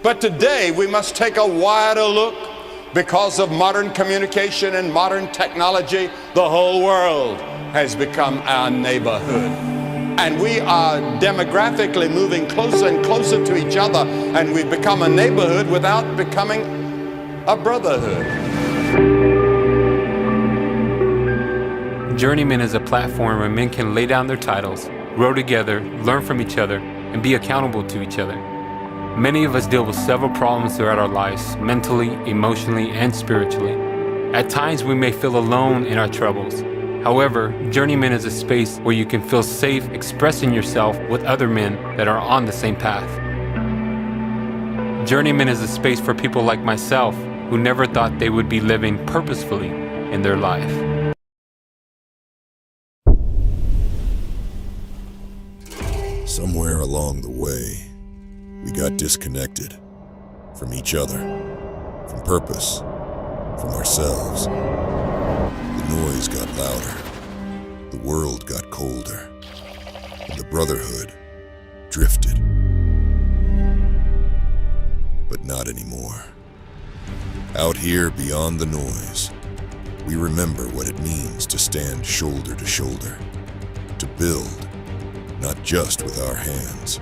But today we must take a wider look. Because of modern communication and modern technology, the whole world has become our neighborhood. And we are demographically moving closer and closer to each other, and we've become a neighborhood without becoming a brotherhood. Journeyman is a platform where men can lay down their titles, grow together, learn from each other, and be accountable to each other. Many of us deal with several problems throughout our lives, mentally, emotionally, and spiritually. At times, we may feel alone in our troubles. However, Journeyman is a space where you can feel safe expressing yourself with other men that are on the same path. Journeyman is a space for people like myself who never thought they would be living purposefully in their life. Somewhere along the way, we got disconnected from each other, from purpose, from ourselves. The noise got louder, the world got colder, and the brotherhood drifted. But not anymore. Out here beyond the noise, we remember what it means to stand shoulder to shoulder, to build, not just with our hands,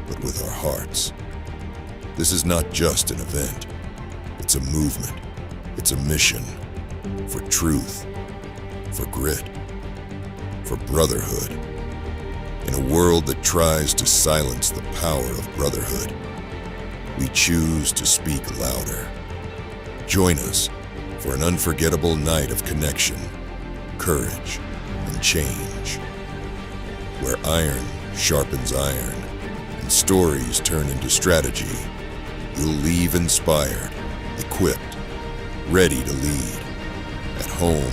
but with our hearts. This is not just an event. It's a movement. It's a mission for truth, for grit, for brotherhood. In a world that tries to silence the power of brotherhood, we choose to speak louder. Join us for an unforgettable night of connection, courage, and change, where iron sharpens iron, and stories turn into strategy. You'll leave inspired, equipped, ready to lead, at home,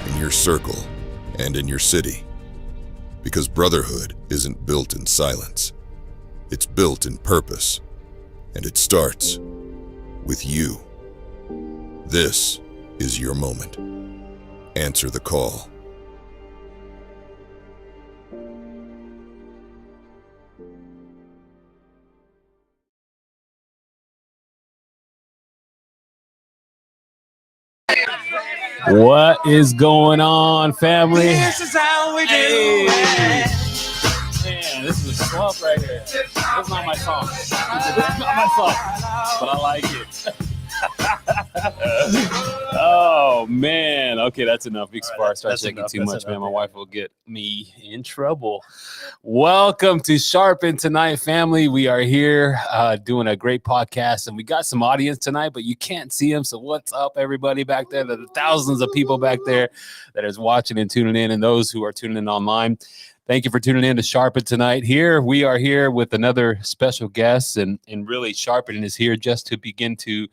in your circle, and in your city. Because brotherhood isn't built in silence. It's built in purpose, and it starts with you. This is your moment. Answer the call. What is going on, family? This is how we do it. Man, this is a swamp right here. It's not my song. It's not my song, but I like it. Oh, man. Okay, that's enough. Before I start shaking too much, man, my wife will get me in trouble. Welcome to Sharpen Tonight, family. We are here doing a great podcast, and we got some audience tonight, but you can't see them. So what's up, everybody back there? The thousands of people back there that is watching and tuning in, and those who are tuning in online. Thank you for tuning in to Sharpen Tonight. We are here with another special guest, and really Sharpen is here just to begin to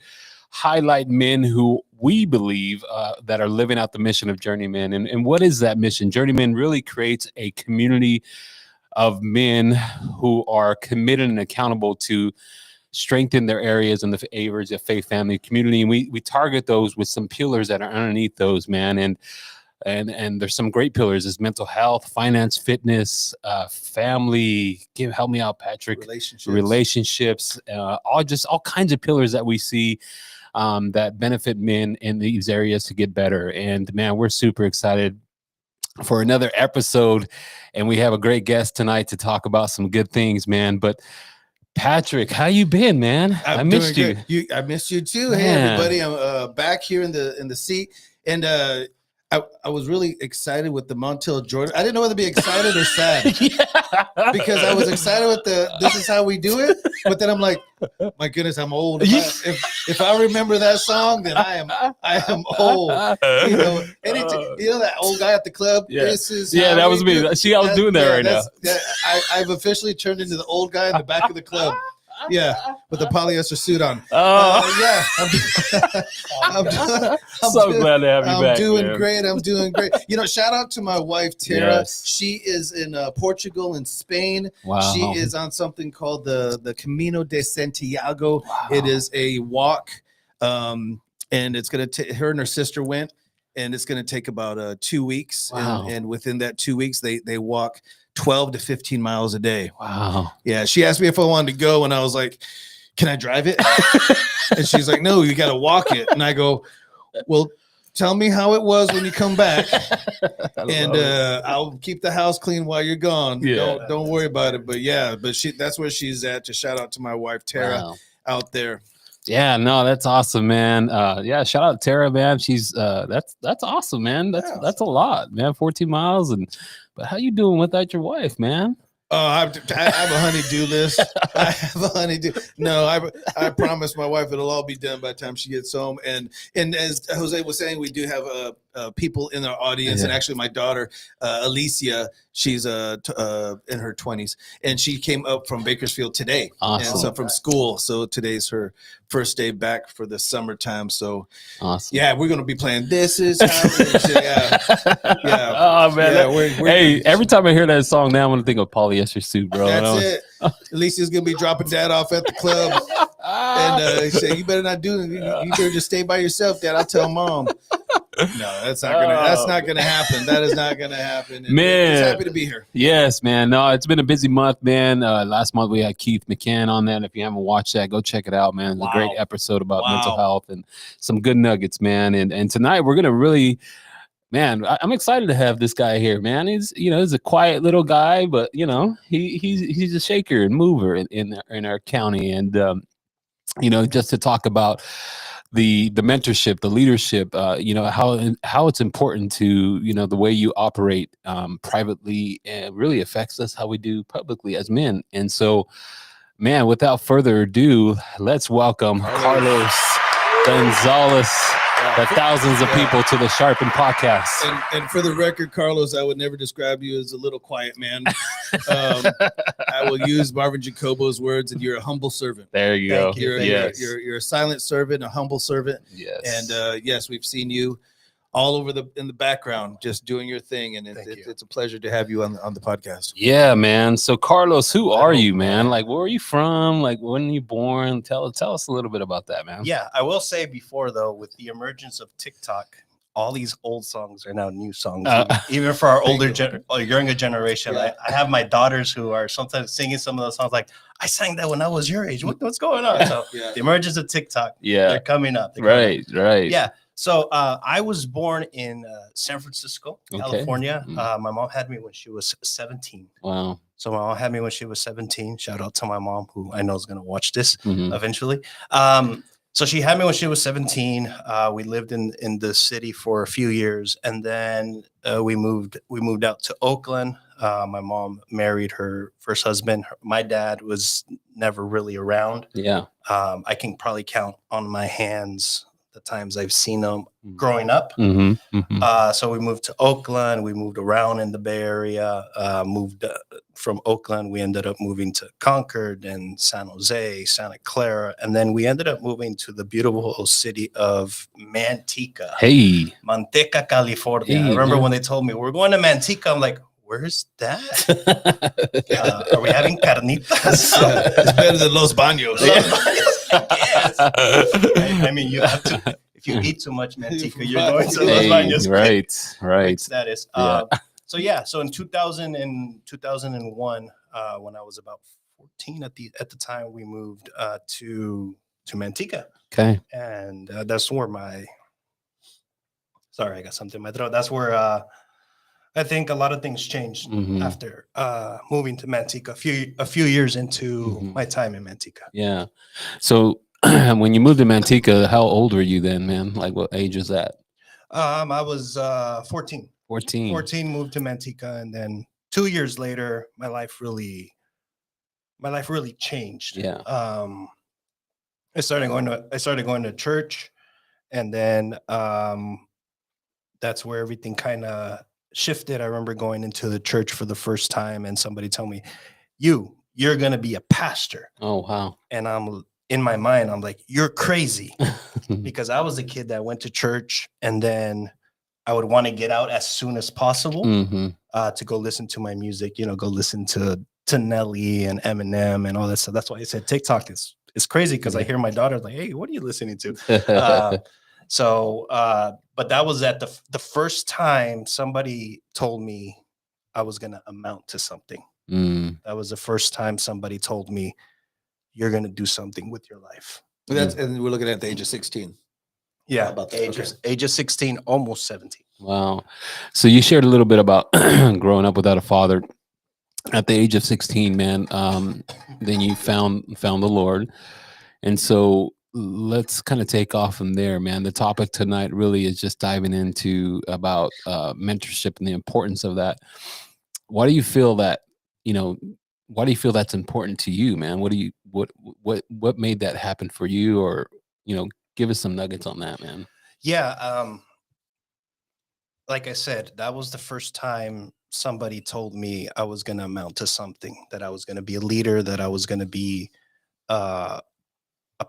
highlight men who we believe that are living out the mission of Journeyman. And what is that mission? Journeyman really creates a community of men who are committed and accountable to strengthen their areas in the areas of faith, family, community. And we target those with some pillars that are underneath those, man. And there's some great pillars. There's mental health, finance, fitness, family. Help me out, Patrick. Relationships, all kinds of pillars that we see that benefit men in these areas to get better. And man, we're super excited for another episode, and we have a great guest tonight to talk about some good things, man. But Patrick, how you been, man? I missed you. I missed you too. Man. Hey, everybody! I'm back here in the seat, and I was really excited with the Montel Jordan. I didn't know whether to be excited or sad because I was excited with this is how we do it. But then I'm like, my goodness, I'm old. If I remember that song, then I am old. You know, that old guy at the club. Yeah, this is that was me. See, I was doing that right now. I've officially turned into the old guy in the back of the club. Yeah, with the polyester suit on. Oh, I'm glad to have you back. I'm doing great. You know, shout out to my wife Tara. Yes. She is in Portugal and Spain. Wow. She is on something called the Camino de Santiago. Wow. It is a walk, and it's gonna take her and her sister went, and it's gonna take about 2 weeks. Wow. And within that 2 weeks, they walk 12 to 15 miles a day. Wow. Yeah. She asked me if I wanted to go, and I was like, can I drive it? And she's like, no, you got to walk it. And I go, well, tell me how it was when you come back, and I'll keep the house clean while you're gone. Yeah. Don't worry about it. But yeah, that's where she's at. To shout out to my wife Tara out there. Yeah, no, that's awesome, man. Yeah, shout out Tara, man. She's that's awesome, man. That's a lot, man. 14 miles, but how you doing without your wife, man? I have a honey-do list. I have a honey-do. No, I promise my wife it'll all be done by the time she gets home. And as Jose was saying, we do have people in our audience, and actually my daughter Alicia, she's in her 20s, and she came up from Bakersfield today. Awesome. And so from school. So today's her first day back for the summertime. So awesome. Yeah, we're gonna be playing This Is How. Yeah. Oh man. Hey, every time I hear that song now, I'm gonna think of polyester suit, bro. That's it. Alicia's gonna be dropping Dad off at the club, and say, "You better not do it. You better just stay by yourself, Dad. I'll tell Mom." No, that's not gonna happen. That is not gonna happen. And man, just happy to be here. Yes, man. No, it's been a busy month, man. Last month we had Keith McCann on that. If you haven't watched that, go check it out, man. It's a great episode about mental health and some good nuggets, man. And tonight we're gonna really. Man, I'm excited to have this guy here, man. He's a quiet little guy, but he's a shaker and mover in our county, and just to talk about the mentorship, the leadership, how it's important to the way you operate privately, and really affects us how we do publicly as men. And so, man, without further ado, let's welcome Carlos Gonzalez. The thousands of people to the Sharpen podcast. And for the record, Carlos, I would never describe you as a little quiet man. I will use Marvin Jacobo's words, and you're a humble servant. There you go. You're a silent servant, a humble servant. Yes. And yes, we've seen you all over in the background, just doing your thing, and it's a pleasure to have you on the podcast. Yeah, man. So Carlos, who are you, man? Like, where are you from? Like, when were you born? Tell us a little bit about that, man. Yeah, I will say before though, with the emergence of TikTok, all these old songs are now new songs. Even for our younger generation. Yeah. I have my daughters who are sometimes singing some of those songs like, I sang that when I was your age. What's going on? So the emergence of TikTok, they're coming up. Right. Yeah. So I was born in San Francisco, California. My mom had me when she was 17. Wow. So my mom had me when she was 17. Shout out to my mom, who I know is going to watch this eventually. So she had me when she was 17. We lived in the city for a few years, and then we moved out to Oakland. My mom married her first husband. My dad was never really around. Yeah. I can probably count on my hands the times I've seen them growing up. So we moved to Oakland. We moved around in the Bay Area. Moved from Oakland. We ended up moving to Concord and San Jose, Santa Clara, and then we ended up moving to the beautiful city of Manteca. Hey, Manteca, California. I remember when they told me we're going to Manteca. I'm like, where's that? Are we having carnitas? It's better than Los Baños. Yes. I mean, you have to. If you eat too much Manteca, you're going to Los Baños. Right. Status. So in 2001, when I was about 14 at the time, we moved to Manteca. Okay. And that's where sorry, I got something in my throat. That's where I think a lot of things changed after moving to Manteca a few years into my time in Manteca. Yeah. So when you moved to Manteca, how old were you then, man? Like, what age was that? I was 14. 14, moved to Manteca, and then 2 years later, my life really changed. Yeah. I started going to church, and then that's where everything kind of shifted. I remember going into the church for the first time, and somebody told me, "You're gonna be a pastor." Oh wow! And in my mind, I'm like, "You're crazy," because I was a kid that went to church, and then I would want to get out as soon as possible to go listen to my music. Go listen to Nelly and Eminem and all that stuff. That's why I said TikTok is crazy, because I hear my daughter like, "Hey, what are you listening to?" But that was at the first time somebody told me I was going to amount to something. That was the first time somebody told me you're going to do something with your life. And we're looking at the age of 16. Yeah, How about that? age of 16, almost 17. Wow. So you shared a little bit about growing up without a father at the age of 16, man. Then you found the Lord. And so let's kind of take off from there, man. The topic tonight really is just diving into about mentorship and the importance of that. Why do you feel that, why do you feel that's important to you, man? What made that happen for you? Or, give us some nuggets on that, man. Yeah. Like I said, that was the first time somebody told me I was going to amount to something, that I was going to be a leader, that I was going to be a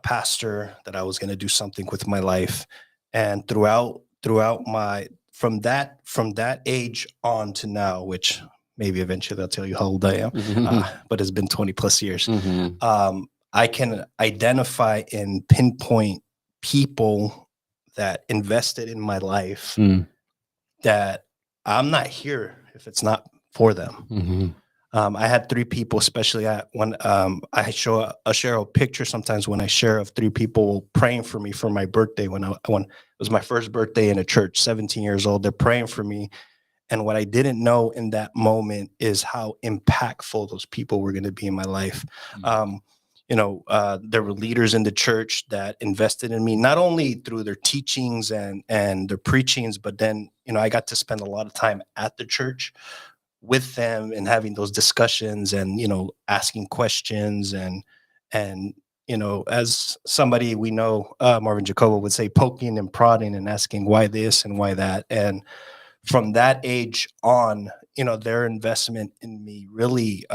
pastor, that I was going to do something with my life. And throughout my, from that age on to now, which maybe eventually I'll tell you how old I am, but it's been 20 plus years. I can identify and pinpoint people that invested in my life that I'm not here if it's not for them. I had 3 people, especially when I share a picture sometimes when I share of 3 people praying for me for my birthday when it was my first birthday in a church, 17 years old. They're praying for me. And what I didn't know in that moment is how impactful those people were going to be in my life. There were leaders in the church that invested in me, not only through their teachings and their preachings, but then, I got to spend a lot of time at the church with them and having those discussions and, asking questions and, as somebody we know, Marvin Jacobo would say, poking and prodding and asking why this and why that. And from that age on, their investment in me really,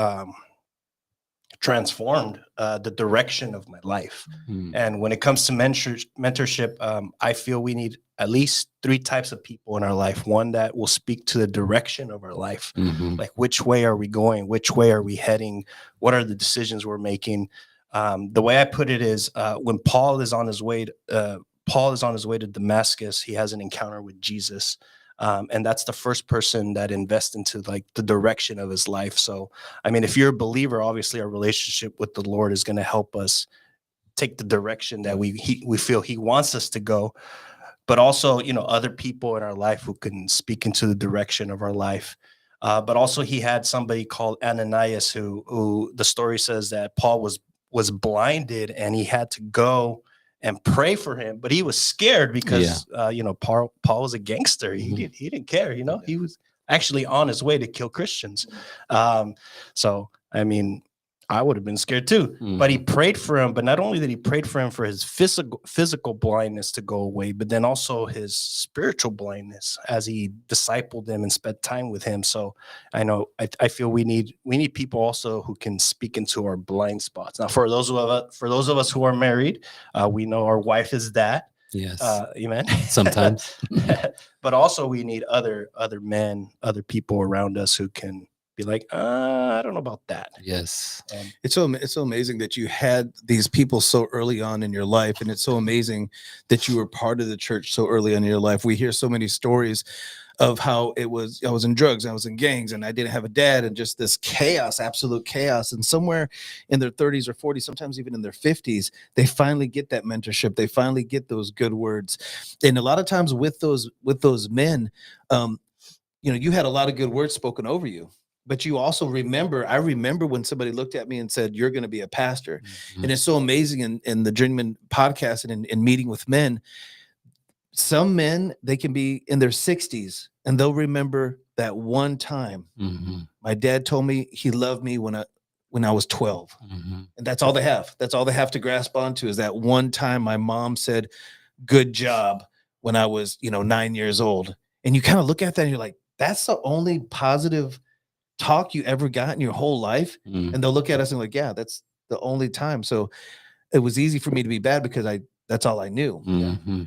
transformed the direction of my life. And when it comes to mentorship, I feel we need at least 3 types of people in our life. One that will speak to the direction of our life, like which way are we going? Which way are we heading? What are the decisions we're making? The way I put it is when Paul is on his way to Damascus, he has an encounter with Jesus. And that's the first person that invests into like the direction of his life. So, I mean, if you're a believer, obviously our relationship with the Lord is going to help us take the direction that we feel he wants us to go. But also, other people in our life who can speak into the direction of our life. But also he had somebody called Ananias who the story says that Paul was blinded and he had to go and pray for him, but he was scared because Paul was a gangster. He didn't care. He was actually on his way to kill Christians. So I mean, I would have been scared too. But he prayed for him. But not only did he pray for him for his physical blindness to go away, but then also his spiritual blindness as he discipled him and spent time with him. So I feel we need people also who can speak into our blind spots. Now, for those of us who are married, we know our wife is that. Yes. Amen. Sometimes. But also we need other men, other people around us who can be like, I don't know about that. Yes. It's so amazing that you had these people so early on in your life. And it's so amazing that you were part of the church so early on in your life. We hear so many stories of how I was in drugs, I was in gangs, and I didn't have a dad, and just this chaos, absolute chaos. And somewhere in their 30s or 40s, sometimes even in their 50s, they finally get that mentorship. They finally get those good words. And a lot of times with those men, you had a lot of good words spoken over you. But you also I remember when somebody looked at me and said, you're going to be a pastor. And it's so amazing in the Journeyman podcast and in meeting with men. Some men, they can be in their 60s and they'll remember that one time my dad told me he loved me when I was 12. And that's all they have. That's all they have to grasp onto is that one time my mom said, good job, when I was, 9 years old. And you kind of look at that and you're like, that's the only positive talk you ever got in your whole life. And they'll look at us and like, yeah, that's the only time. So it was easy for me to be bad because that's all I knew.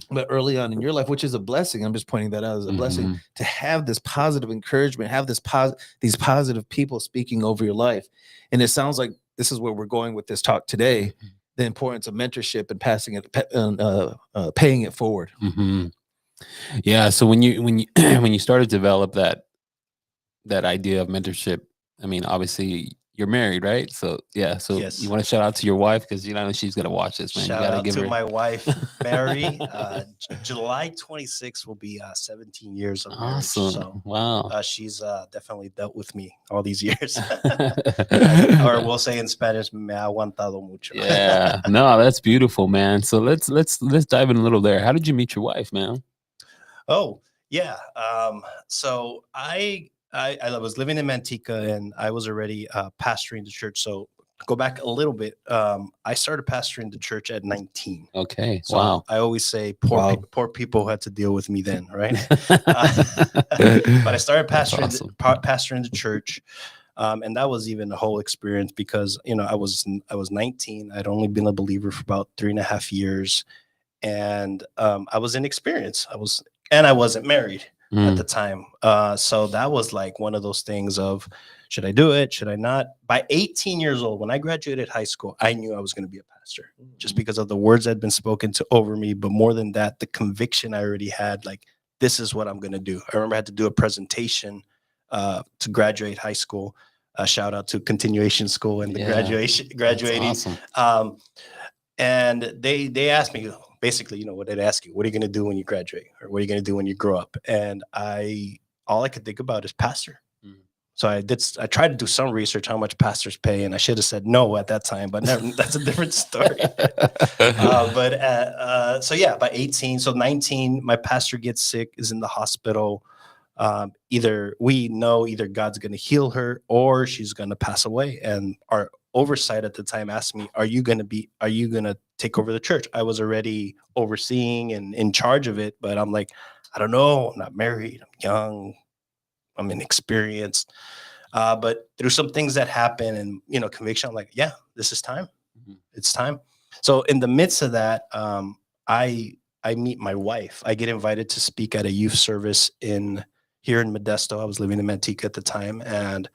But early on in your life, which is a blessing, I'm just pointing that out as a blessing, to have this positive encouragement, have these positive people speaking over your life. And it sounds like this is where we're going with this talk today, the importance of mentorship and passing it, paying it forward. Yeah. So when you started to develop that idea of mentorship, I mean, obviously you're married, right? So yeah. So Yes. you want to shout out to your wife because you know she's gonna watch this, man. Shout you gotta out give to her my wife, Mary. July 26th will be 17 years of marriage. awesome. So Wow. she's definitely dealt with me all these years. Or we'll say in Spanish, me ha aguantado mucho. Yeah. No, that's beautiful, man. So let's dive in a little there. How did you meet your wife, man? Oh, yeah. So I was living in Manteca, and I was already pastoring the church. So go back a little bit. I started pastoring the church at 19. Okay. So Wow. I always say poor people had to deal with me then, right? But I started pastoring the church. And that was even a whole experience because, you know, I was 19. I'd only been a believer for about 3.5 years. And I was inexperienced. I wasn't married at the time. So that was like one of those things of, should I do it? Should I not? By 18 years old, when I graduated high school, I knew I was going to be a pastor just because of the words that had been spoken over me. But more than that, the conviction I already had, like, this is what I'm going to do. I remember I had to do a presentation to graduate high school. Shout out to continuation school and the graduating. That's awesome. And they asked me, basically, you know, what they'd ask you, what are you going to do when you graduate? Or what are you going to do when you grow up? And all I could think about is pastor. So I tried to do some research, how much pastors pay, and I should have said no at that time, but never, that's a different story. So yeah, by 18, so 19, my pastor gets sick, is in the hospital. Either God's going to heal her or she's going to pass away. And our oversight at the time asked me, are you going to take over the church? I was already overseeing and in charge of it, but I'm like, I don't know. I'm not married. I'm young. I'm inexperienced. But through some things that happen and, you know, conviction, I'm like, yeah, this is time. It's time. So in the midst of that, I meet my wife. I get invited to speak at a youth service here in Modesto. I was living in Manteca at the time. And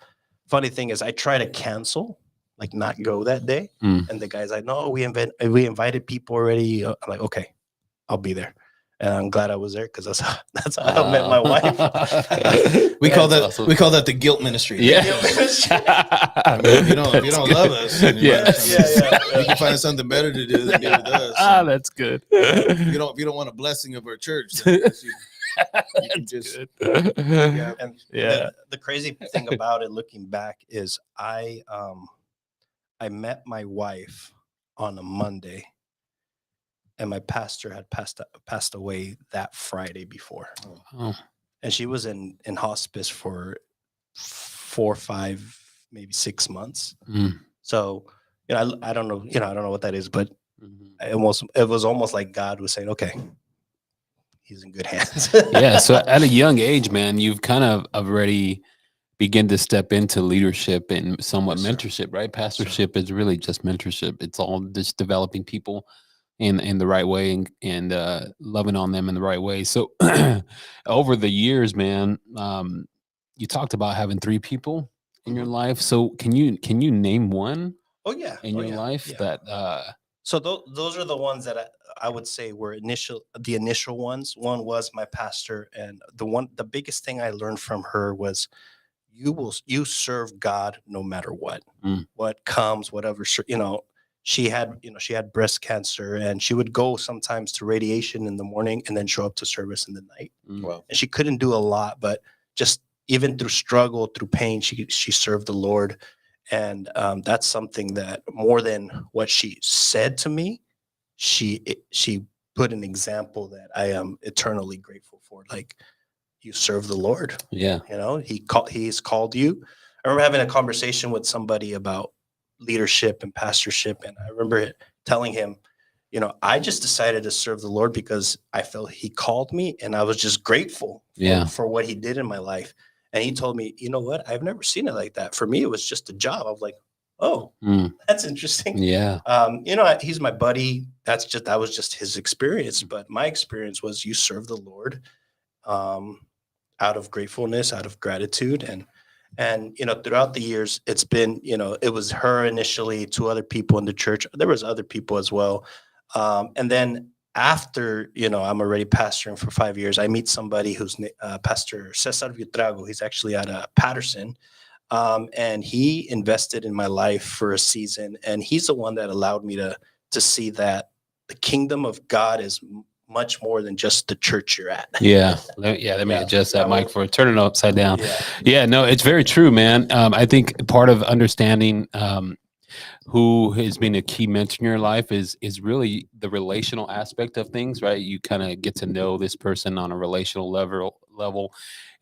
funny thing is I try to cancel, like not go that day. And the guy's like, no, we invited people already. I'm like, okay, I'll be there. And I'm glad I was there because that's how I met my wife. we call that the guilt ministry. Yeah. If you don't love us, you can find something better to do than be with us. That's good. If you don't want a blessing of our church, then you can just The crazy thing about it, looking back, is I met my wife on a Monday. And my pastor had passed away that Friday before. Oh. And she was in hospice for 4, 5, maybe 6 months. So, you know, I don't know what that is, but it was almost like God was saying, okay, he's in good hands. Yeah. So at a young age, man, you've kind of already begin to step into leadership and somewhat mentorship, right? Pastorship is really just mentorship. It's all just developing people in the right way and loving on them in the right way. So over the years, man, you talked about having 3 people in your life. So can you name one? Oh yeah, in your life that. So those are the ones that I would say were the initial ones. One was my pastor, and the biggest thing I learned from her was you serve God no matter what comes, whatever, you know. She had breast cancer, and she would go sometimes to radiation in the morning and then show up to service in the night. Wow. And she couldn't do a lot, but just even through struggle, through pain, she served the Lord. And that's something that more than what she said to me, she put an example that I am eternally grateful for. Like, you serve the Lord. Yeah. You know, he's called you. I remember having a conversation with somebody about leadership and pastorship, and I remember telling him, you know, I just decided to serve the Lord because I felt he called me, and I was just grateful for what he did in my life. And he told me, you know what, I've never seen it like that. For me, it was just a job. I was like, oh, that's interesting. Yeah. You know, he's my buddy. That was just his experience. But my experience was you serve the Lord out of gratefulness, out of gratitude. And, you know, throughout the years, it's been, you know, it was her initially, 2 other people in the church. There was other people as well. And then after, you know, I'm already pastoring for 5 years, I meet somebody who's Pastor Cesar Vitrago. He's actually out of Patterson. And he invested in my life for a season, and he's the one that allowed me to see that the kingdom of God is much more than just the church you're at. Yeah. Let me adjust that mic for turning it upside down. Yeah, no, it's very true, man. I think part of understanding who has been a key mentor in your life is really the relational aspect of things, right? You kind of get to know this person on a relational level,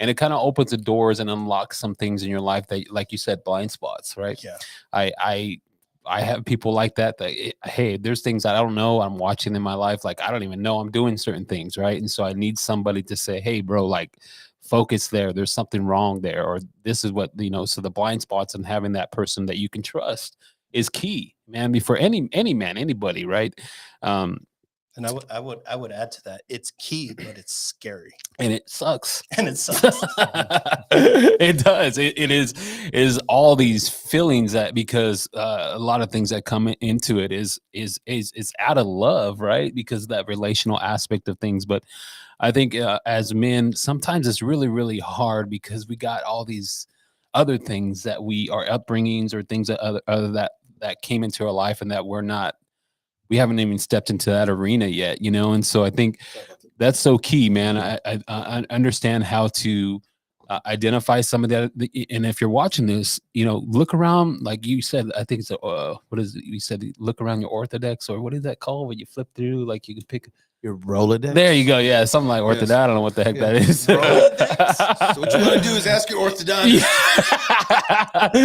and it kind of opens the doors and unlocks some things in your life that, like you said, blind spots, right? Yeah. I have people like that hey, there's things that I don't know I'm watching in my life, like I don't even know I'm doing certain things, right? And so I need somebody to say, hey bro, like focus there's something wrong there, or this is what, so the blind spots and having that person that you can trust is key, man, before any man, anybody, right? And I would add to that, it's key, but it's scary. And it sucks. And it sucks. It does. It is all these feelings that, because a lot of things that come into it is out of love, right? Because of that relational aspect of things. But I think as men, sometimes it's really, really hard because we got all these other things that our upbringings or things that other that came into our life and that we haven't even stepped into that arena yet, And so I think that's so key, man. I understand how to identify some of that. And if you're watching this, look around, like you said, I think it's what is it? You said, look around your Orthodex, or what is that called when you flip through, like you can pick your Rolodex. There you go. Yeah. Something like Orthodex. Yes. I don't know what the heck that is. Rolodex. So what you want to do is ask your orthodontist.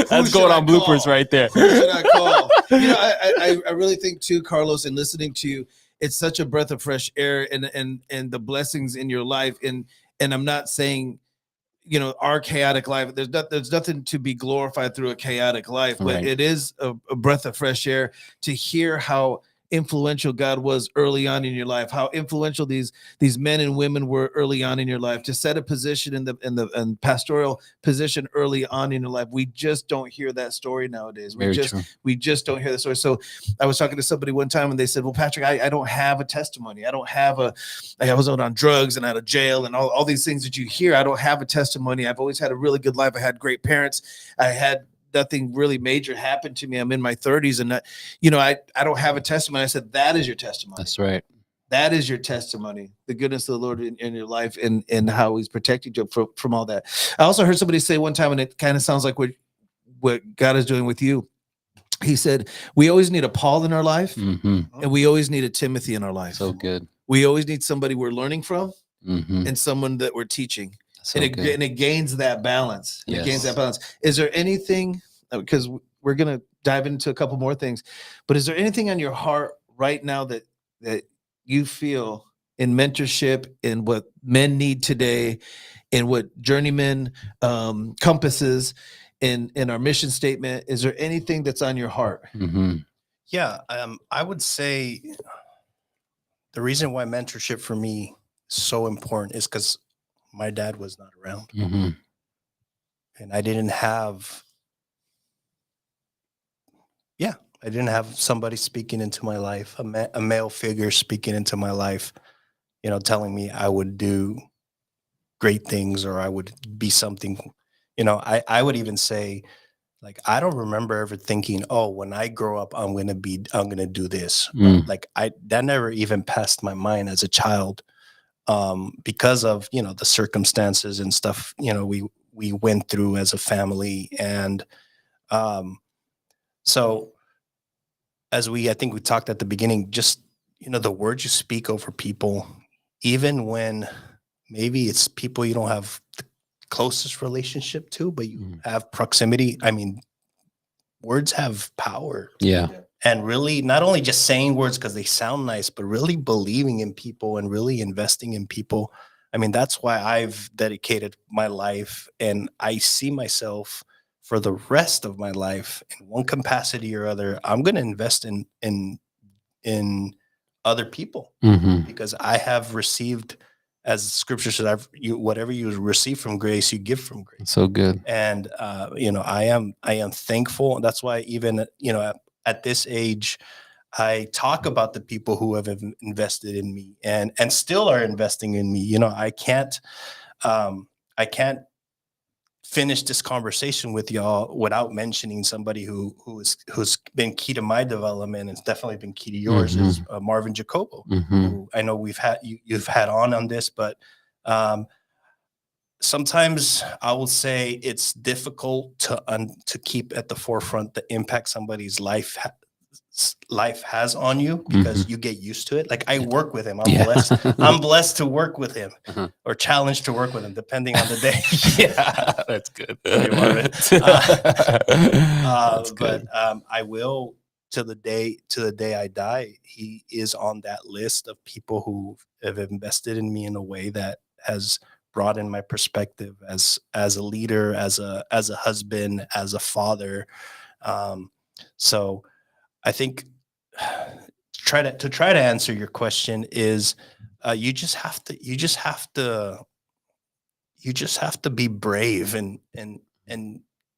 That's going on bloopers right there. Who should I call? I really think too, Carlos, and listening to you, it's such a breath of fresh air and the blessings in your life. And I'm not saying, our chaotic life, there's nothing to be glorified through a chaotic life, but it is a breath of fresh air to hear how influential God was early on in your life, how influential these men and women were early on in your life, to set a position in the pastoral position early on in your life. We just don't hear that story nowadays. We just don't hear the story. So I was talking to somebody one time and they said, well, Patrick, I don't have a testimony. I don't have I was on drugs and out of jail and all these things that you hear. I don't have a testimony. I've always had a really good life. I had great parents. I had nothing really major happened to me. I'm in my 30s and I don't have a testimony. I said, that is your testimony. That's right. That is your testimony, the goodness of the Lord in your life and how he's protected you from all that. I also heard somebody say one time, and it kind of sounds like what God is doing with you. He said, we always need a Paul in our life, and we always need a Timothy in our life. So good. We always need somebody we're learning from and someone that we're teaching. So and it gains that balance. Yes. It gains that balance. Is there anything, because we're going to dive into a couple more things, but is there anything on your heart right now that you feel in mentorship, in what men need today, in what journeyman compasses in our mission statement? Is there anything that's on your heart? Yeah, I would say the reason why mentorship for me is so important is because my dad was not around. And I didn't have somebody speaking into my life, a male figure speaking into my life, telling me I would do great things or I would be something. I would even say, like, I don't remember ever thinking, oh, when I grow up, I'm going to do this. Like that never even passed my mind as a child. Because of, the circumstances and stuff, we went through as a family. And so I think we talked at the beginning, just, the words you speak over people, even when maybe it's people you don't have the closest relationship to, but you have proximity. I mean, words have power. Yeah. And really not only just saying words because they sound nice, but really believing in people and really investing in people. I mean, that's why I've dedicated my life, and I see myself for the rest of my life in one capacity or other. I'm going to invest in other people because I have received, as scripture says, whatever you receive from grace, you give from grace. So good. And, I am thankful. That's why even, at this age, I talk about the people who have invested in me and still are investing in me. I can't finish this conversation with y'all without mentioning somebody who's been key to my development and it's definitely been key to yours is Marvin Jacobo, who I know you've had on this, but sometimes I will say it's difficult to keep at the forefront the impact somebody's life has on you because you get used to it. Like I work with him. I'm blessed to work with him or challenged to work with him, depending on the day. Yeah, that's good. But I will to the day I die. He is on that list of people who have invested in me in a way that has broadened my perspective as a leader, as a husband, as a father. So I think to try to answer your question is you just have to be brave and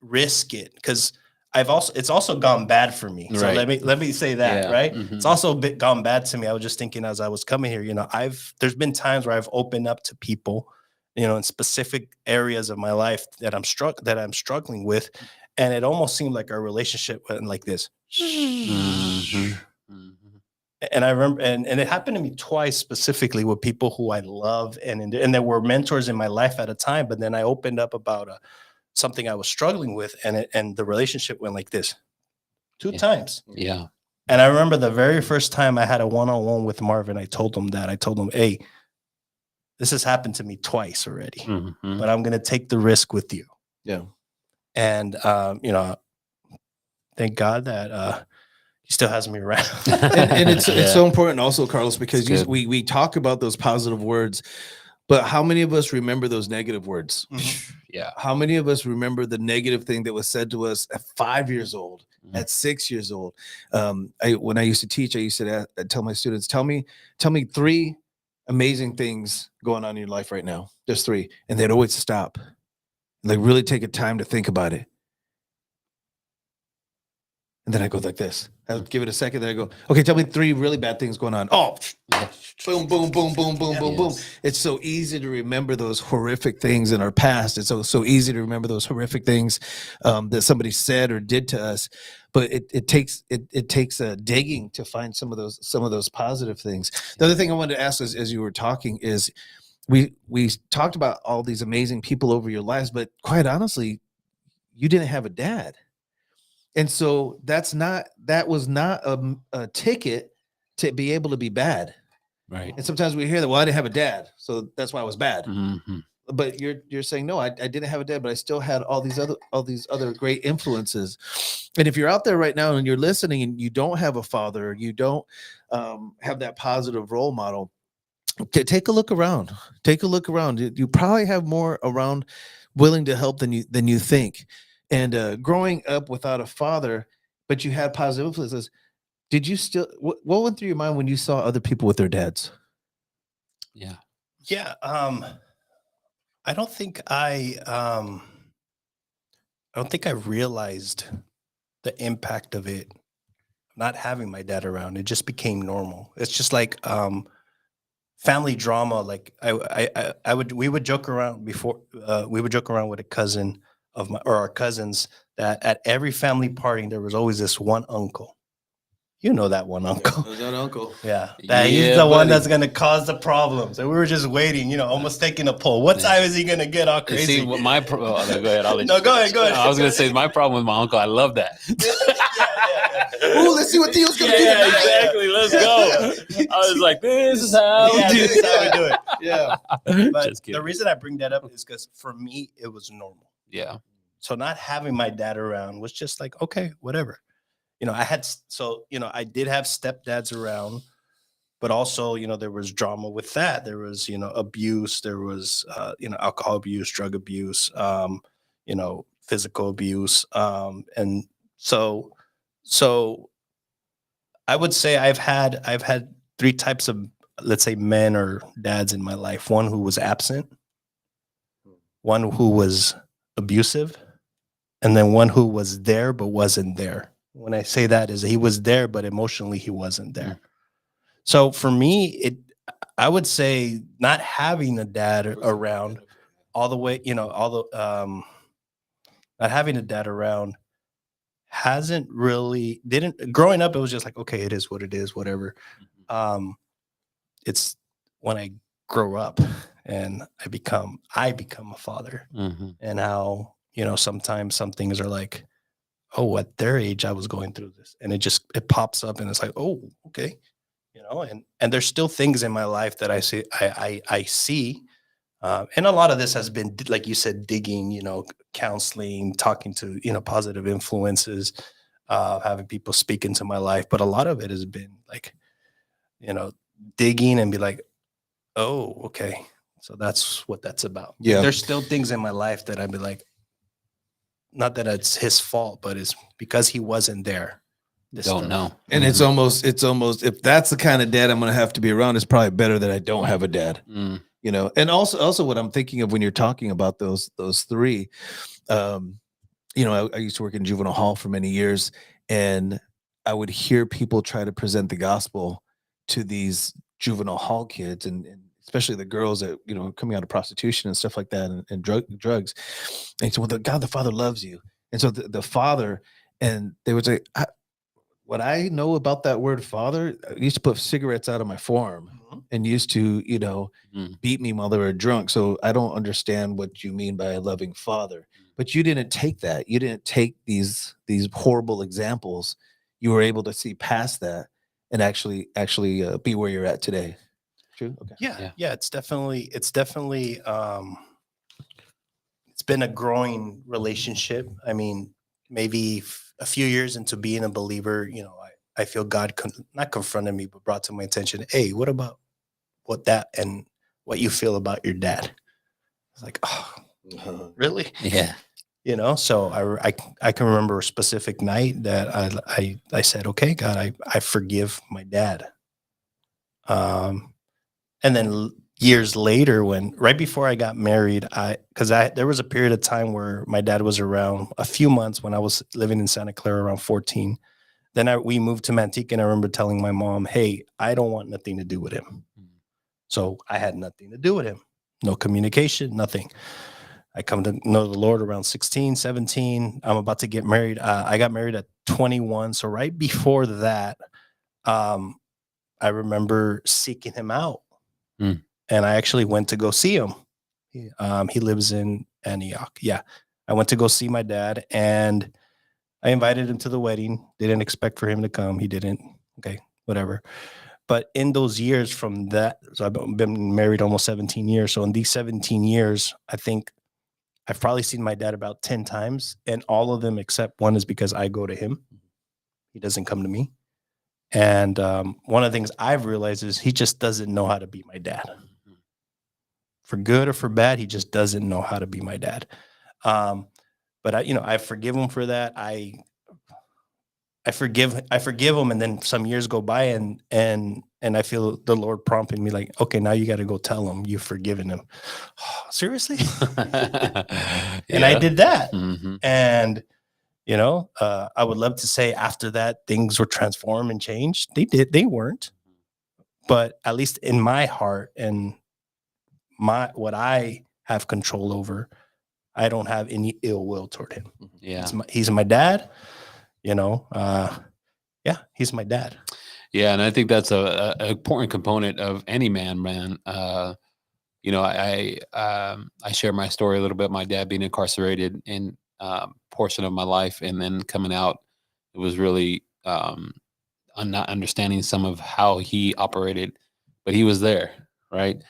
risk it, because it's also gone bad for me. So let me say that, right? It's also gone bad to me. I was just thinking as I was coming here, there's been times where I've opened up to people, in specific areas of my life that I'm struggling with, and it almost seemed like our relationship went like this. And I remember, and it happened to me twice specifically with people who I love, and there were mentors in my life at a time. But then I opened up about something I was struggling with, and the relationship went like this 2 times. Yeah. And I remember the very first time I had a one-on-one with Marvin, I told him, hey, this has happened to me twice already, but I'm going to take the risk with you. Yeah. And, thank God that he still has me around. and it's so important also, Carlos, because we talk about those positive words, but how many of us remember those negative words? Yeah. How many of us remember the negative thing that was said to us at 5 years old, at 6 years old? When I used to teach, I used to tell my students, tell me 3 amazing things going on in your life right now. Just 3. And they'd always stop. Like really take a time to think about it. And then I go like this. I'll give it a second. Then I go, okay, tell me 3 really bad things going on. Oh, boom, boom, boom, boom, boom, boom, boom. It's so easy to remember those horrific things in our past. It's so easy to remember those horrific things that somebody said or did to us. But it takes digging to find some of those positive things. The other thing I wanted to ask as you were talking is, we talked about all these amazing people over your lives, but quite honestly, you didn't have a dad. And so that was not a ticket to be able to be bad. Right. And sometimes we hear that, well, I didn't have a dad, so that's why I was bad. But you're saying, no, I didn't have a dad, but I still had all these other great influences. And if you're out there right now and you're listening and you don't have a father, you don't have that positive role model, take a look around. Take a look around. You probably have more around willing to help than you think. And growing up without a father, but you had positive influences, did you still? What went through your mind when you saw other people with their dads? Yeah. I don't think I realized the impact of it not having my dad around. It just became normal. It's just like family drama. Like we would joke around before. We would joke around with a cousin of our cousins that at every family party there was always this one uncle. You know that one uncle. Yeah, that uncle. Yeah. He's the one that's going to cause the problems. And we were just waiting, almost taking a poll. What time is he going to get all crazy? See, what my go ahead. I'll let no, you go ahead. I was going to say my problem with my uncle. I love that. Ooh, let's see what Theo's going to do. Yeah, exactly. Let's go. I was like, this is how we do it. Yeah. But the the reason I bring that up is because for me, it was normal. Yeah. So not having my dad around was just like, okay, whatever. I did have stepdads around, but also, there was drama with that. There was, abuse. There was, alcohol abuse, drug abuse, physical abuse. And so I would say I've had 3 types of, let's say, men or dads in my life. One who was absent, one who was abusive, and then one who was there but wasn't there. When I say that is he was there, but emotionally he wasn't there. So for me, I would say not having a dad around all the way, not having a dad around didn't growing up, it was just like, okay, it is what it is, whatever. It's when I grow up and I become a father, and how, sometimes some things are like, oh, at their age I was going through this, and it pops up and it's like, oh, okay, and there's still things in my life that I see. And a lot of this has been, like you said, digging, counseling, talking to, positive influences, having people speak into my life. But a lot of it has been like, digging and be like, oh, okay. So that's what that's about. Yeah. There's still things in my life that I'd be like, not that it's his fault, but it's because he wasn't there. Don't know. And it's almost, if that's the kind of dad I'm going to have to be around, it's probably better that I don't have a dad. And also what I'm thinking of when you're talking about those three, I used to work in juvenile hall for many years, and I would hear people try to present the gospel to these juvenile hall kids, and especially the girls that, coming out of prostitution and stuff like that, and drugs. And he said, well, God, the Father loves you. And so the Father, and they would say, what I know about that word Father, I used to put cigarettes out of my forearm and used to, beat me while they were drunk. So I don't understand what you mean by a loving Father. But you didn't take that. You didn't take these horrible examples. You were able to see past that and actually be where you're at today. True. Okay. Yeah. It's definitely it's been a growing relationship. I mean, maybe a few years into being a believer, I feel God not confronted me, but brought to my attention, hey, what about what you feel about your dad? It's like, oh, really? Yeah. So I can remember a specific night that I said, okay, God, I forgive my dad. And then years later, right before I got married, there was a period of time where my dad was around a few months when I was living in Santa Clara around 14. Then we moved to Manteca, and I remember telling my mom, hey, I don't want nothing to do with him. So I had nothing to do with him. No communication, nothing. I come to know the Lord around 16, 17. I'm about to get married. I got married at 21. So right before that, I remember seeking him out. And I actually went to go see him. He lives in Antioch. Yeah. I went to go see my dad, and I invited him to the wedding. Didn't expect for him to come. He didn't. Okay, whatever. But in those years from that, so I've been married almost 17 years. So in these 17 years, I think I've probably seen my dad about 10 times, and all of them except one is because I go to him. He doesn't come to me. And one of the things I've realized is he just doesn't know how to be my dad. For good or for bad, he just doesn't know how to be my dad. But I forgive him for that. I forgive him, and then some years go by, and I feel the Lord prompting me like, okay, now you got to go tell him you've forgiven him. Oh, seriously? And I did that. And I would love to say after that things were transformed and changed. They weren't. But at least in my heart and what I have control over, I don't have any ill will toward him. Yeah. He's my dad. He's my dad. Yeah, and I think that's a important component of any man. I share my story a little bit. My dad being incarcerated in portion of my life, and then coming out, it was really I'm not understanding some of how he operated, but he was there, right?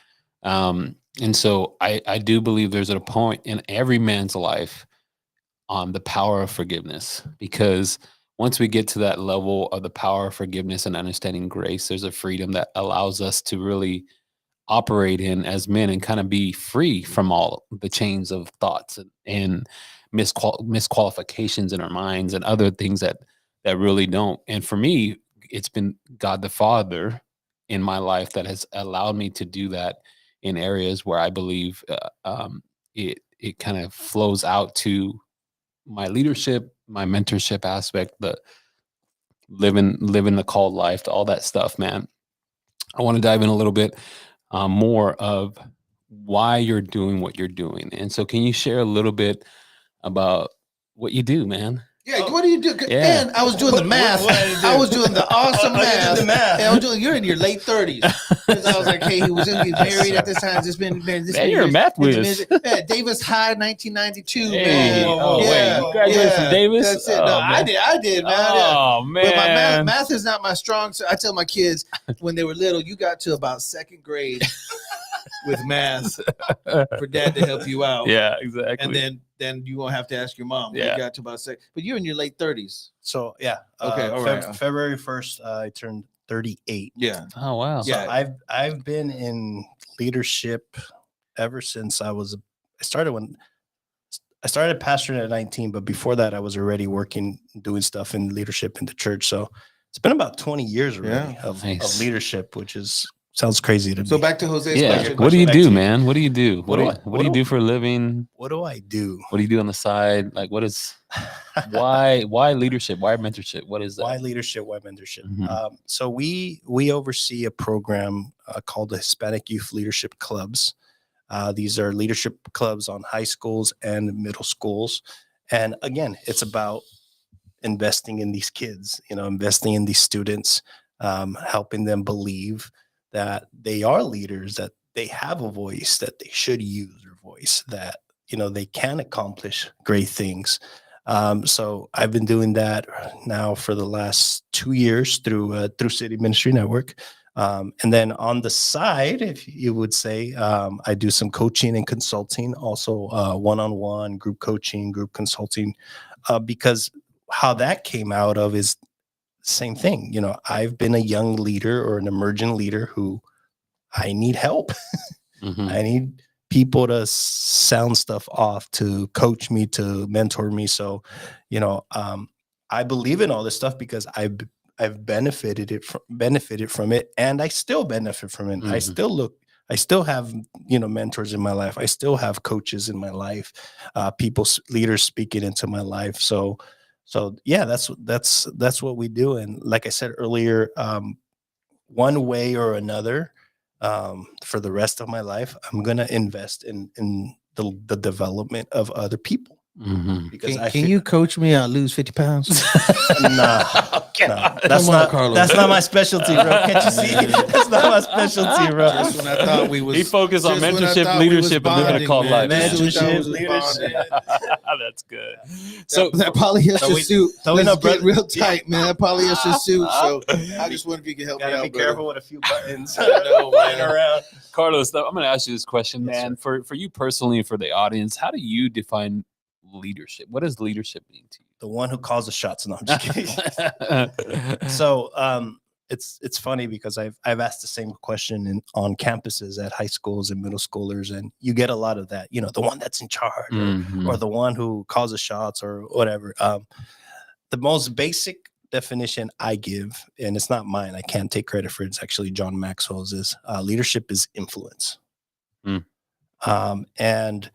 And so I do believe there's a point in every man's life on the power of forgiveness, because once we get to that level of the power of forgiveness and understanding grace, there's a freedom that allows us to really operate in as men and kind of be free from all the chains of thoughts and misqualifications in our minds and other things that really don't. And for me, it's been God the Father in my life that has allowed me to do that in areas where I believe it kind of flows out to my leadership, my mentorship aspect, the living the called life, all that stuff, man. I want to dive in a little bit more of why you're doing what you're doing. And so can you share a little bit about what you do, man. Yeah, what do you do? Yeah. And I was doing the math. I was doing the awesome math. The math. And I was doing. You're in your late 30s. Because I was like, hey, he was married at this time. Just been married. This Man, many you're a years. math whiz. Yeah, Davis High, 1992. Hey. Man. Oh, yeah, wait, you graduated from Davis? That's it. Oh, No, man. I did, man. Oh, But my man. math is not my strong. So I tell my kids when they were little, you got to about second grade with math for dad to help you out. Yeah, exactly. And then you won't have to ask your mom. Yeah. You got to about second. But you're in your late 30s. So yeah. Okay, all right. February 1st, I turned 38. Yeah. Oh, wow. So Yeah. I've been in leadership ever since I started pastoring at 19, but before that I was already working, doing stuff in leadership in the church. So it's been about 20 years already of leadership, which sounds crazy to me. So back to Jose's Yeah. question. What do you do, man? What do you do? What What do you do for a living? What do I do? What do you do on the side? Like, what is, why leadership? Why mentorship? What is that? Why leadership? Why mentorship? Mhm. So we oversee a program called the Hispanic Youth Leadership Clubs. These are leadership clubs on high schools and middle schools. And again, it's about investing in these kids, investing in these students, helping them believe that they are leaders, that they have a voice, that they should use their voice, that, they can accomplish great things. So I've been doing that now for the last 2 years through City Ministry Network. And then on the side, if you would say, I do some coaching and consulting, also one-on-one group coaching, group consulting, because how that came out of is the same thing. I've been a young leader or an emerging leader who I need help. Mhm. I need people to sound stuff off, to coach me, to mentor me. So, I believe in all this stuff because I've benefited from it, and I still benefit from it. Mhm. I still have, mentors in my life. I still have coaches in my life, leaders speaking into my life. So yeah, that's what we do. And like I said earlier, one way or another, for the rest of my life, I'm going to invest in the development of other people. Mhm. Because Can you coach me? I'll lose 50 pounds. No, that's Come on, not Carlos. That's not my specialty, bro. Can't you see? That's not my specialty, bro. Just when I thought we was, He focused on just when I mentorship, thought we was leadership, and living a bonding, cult man. life. Just when I thought we was Leadership. bonding. That's good. So So, that polyester suit, so we let's know, get brother- real tight, man. That polyester suit. So I just wonder if you can help me Gotta out. be brother. careful with a few buttons. I know, Flying man. around. Carlos, I'm going to ask you this question, Yes, man. For you personally and for the audience, how do you define leadership? What does leadership mean to The one who calls the shots. No, I'm just kidding. you? So it's funny because I've asked the same question on campuses at high schools and middle schoolers, and you get a lot of that. The one that's in charge, Mhm. or the one who calls the shots, or whatever. The most basic definition I give, and it's not mine, I can't take credit for it, it's actually John Maxwell's, is leadership is influence. Mm. And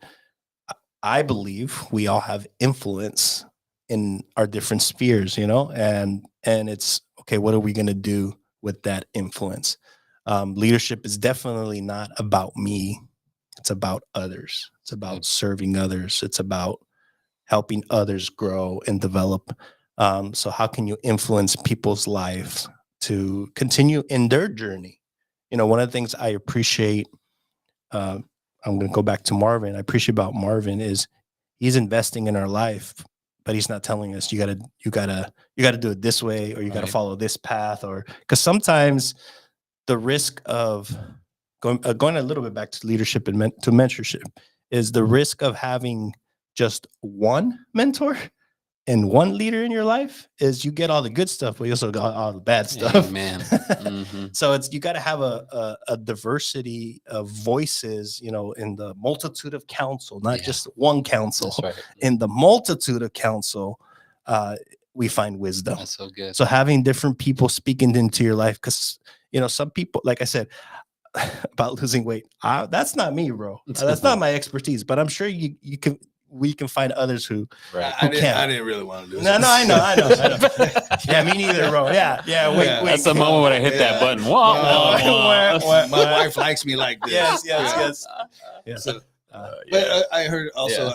I believe we all have influence in our different spheres, and it's okay, what are we going to do with that influence? Leadership is definitely not about me. It's about others. It's about serving others. It's about helping others grow and develop. So how can you influence people's lives to continue in their journey? One of the things I appreciate, I'm going to go back to Marvin. I appreciate about Marvin is he's investing in our life, but he's not telling us you gotta do it this way, or you gotta Right. follow this path, or because sometimes the risk of going a little bit back to leadership and to mentorship is the risk of having just one mentor and one leader in your life is you get all the good stuff, but you also got all the bad stuff. Amen. Mhm. So you got to have a diversity of voices, in the multitude of counsel, not Yeah. just one counsel. That's right. In the multitude of counsel, we find wisdom. That's so good. So having different people speaking into your life, because some people, like I said, about losing weight, that's not me, bro. That's not my expertise. But I'm sure we can find others who Right. I can't? didn't really want to do this. No, I know. Yeah, me neither, bro. Yeah. Wait. That's the moment when I hit that Yeah. button. Wah, wah, wah. My wife likes me like this. Yes. So, Yeah. but I heard also,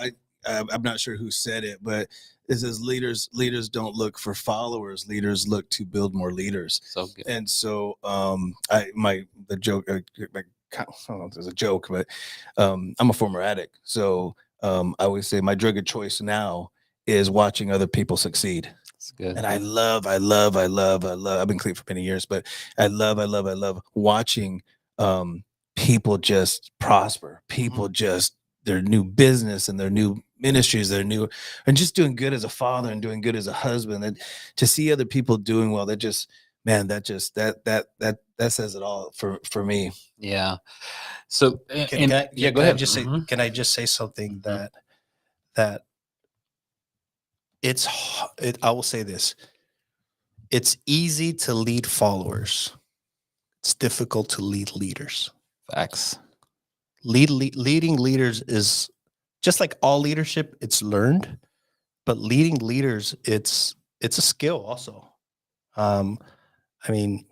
I'm not sure who said it, but It says leaders don't look for followers. Leaders look to build more leaders. So good. And so the joke, I don't know if there's a joke, but I'm a former addict. So I always say my drug of choice now is watching other people succeed. That's good. And I love, I've been clean for many years, but I love watching people just prosper, people just their new business and their new ministries, and just doing good as a father and doing good as a husband. And to see other people doing well, that just says it all for me. Yeah. So go ahead. Can I just say something that I will say this. It's easy to lead followers. It's difficult to lead leaders. Facts. Leading leaders is just like all leadership. It's learned, but leading leaders, it's a skill also. I mean,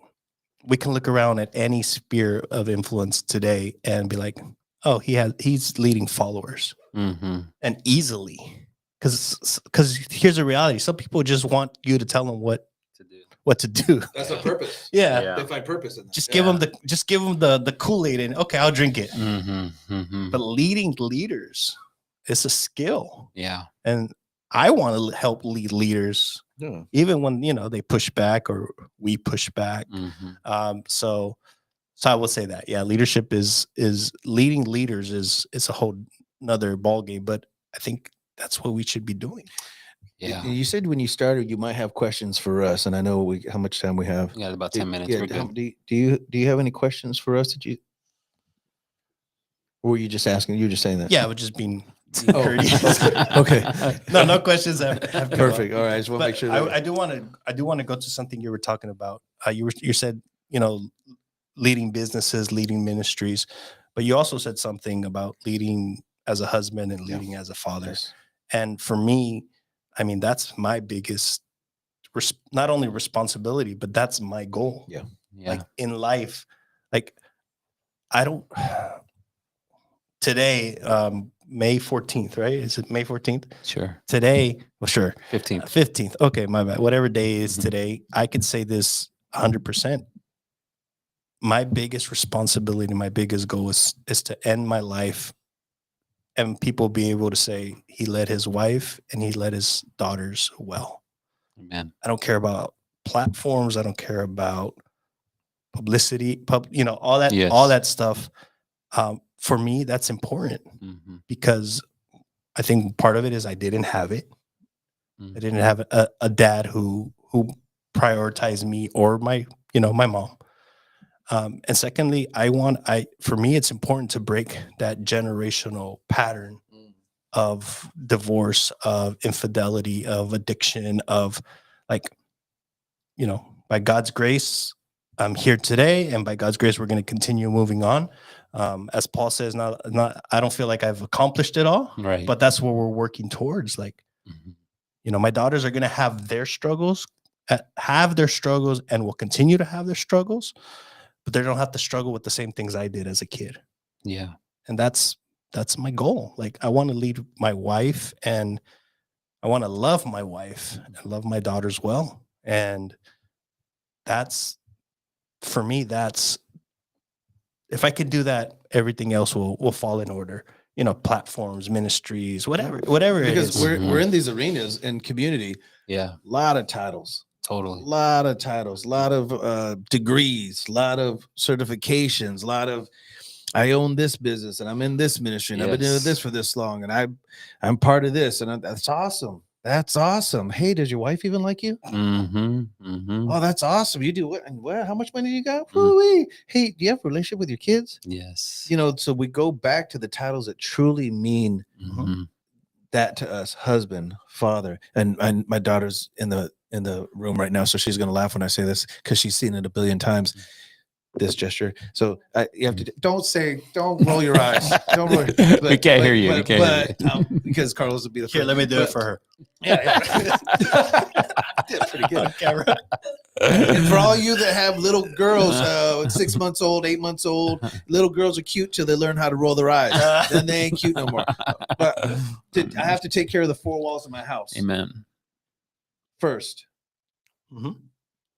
we can look around at any sphere of influence today and be like, oh, he's leading followers, and easily, because here's the reality: some people just want you to tell them what to do. That's the purpose. Yeah. They find purpose in that. Just give them the Kool-Aid and okay, I'll drink it. But leading leaders is a skill. Yeah. And I want to help lead leaders, even when they push back or we push back. So I will say that, yeah, leadership is leading leaders is a whole nother ballgame, but I think that's what we should be doing. Yeah. You said when you started, you might have questions for us, and I know how much time we have. Yeah, about 10 minutes. Yeah, We're good. Do you have any questions for us? Or were you just asking? You were just saying that. Yeah, I was just being courteous. Okay. No questions. Perfect. All right. I just want to make sure. I do want to go to something you were talking about. You said leading businesses, leading ministries, but you also said something about leading as a husband and leading as a father. Yes. And for me, I mean, that's my biggest, not only responsibility, but that's my goal. Yeah. Like in life, like today, May 14th, right? Is it May 14th? Sure. Today, well, sure. 15th. 15th. Okay, my bad. Whatever day is today, I could say this 100%. My biggest responsibility, my biggest goal is to end my life and people being able to say he led his wife and he led his daughters well. Amen. I don't care about platforms. I don't care about publicity, all that, all that stuff. For me, that's important because I think part of it is I didn't have it. I didn't have a dad who prioritized me or my mom. And secondly, for me, it's important to break that generational pattern of divorce, of infidelity, of addiction, of by God's grace, I'm here today, and by God's grace, we're going to continue moving on. As Paul says, I don't feel like I've accomplished it all, right? But that's what we're working towards. My daughters are going to have their struggles, and will continue to have their struggles. But they don't have to struggle with the same things I did as a kid. Yeah. And that's my goal. Like, I want to lead my wife and I want to love my wife and love my daughters well. And for me, if I could do that, everything else will fall in order. Platforms, ministries, whatever because it is. we're in these arenas and community. Yeah. A lot of titles. Totally. A lot of titles, a lot of degrees, a lot of certifications, a lot of I own this business and I'm in this ministry and I've been doing this for this long and I'm part of this and that's awesome. That's awesome. Hey, does your wife even like you? Oh, that's awesome. You do what? And how much money do you got? Hey, do you have a relationship with your kids? Yes. So we go back to the titles that truly mean that to us: husband, father, and my daughter's in the room right now, so she's gonna laugh when I say this because she's seen it a billion times. This gesture. So you have to don't roll your eyes. Don't roll. We can't hear you. Because Carlos would be the here. Let me do it for her. Yeah. Did pretty good on camera. And for all you that have little girls, 6 months old, 8 months old, little girls are cute till they learn how to roll their eyes. Then they ain't cute no more. But I have to take care of the four walls of my house. Amen. first. Mhm.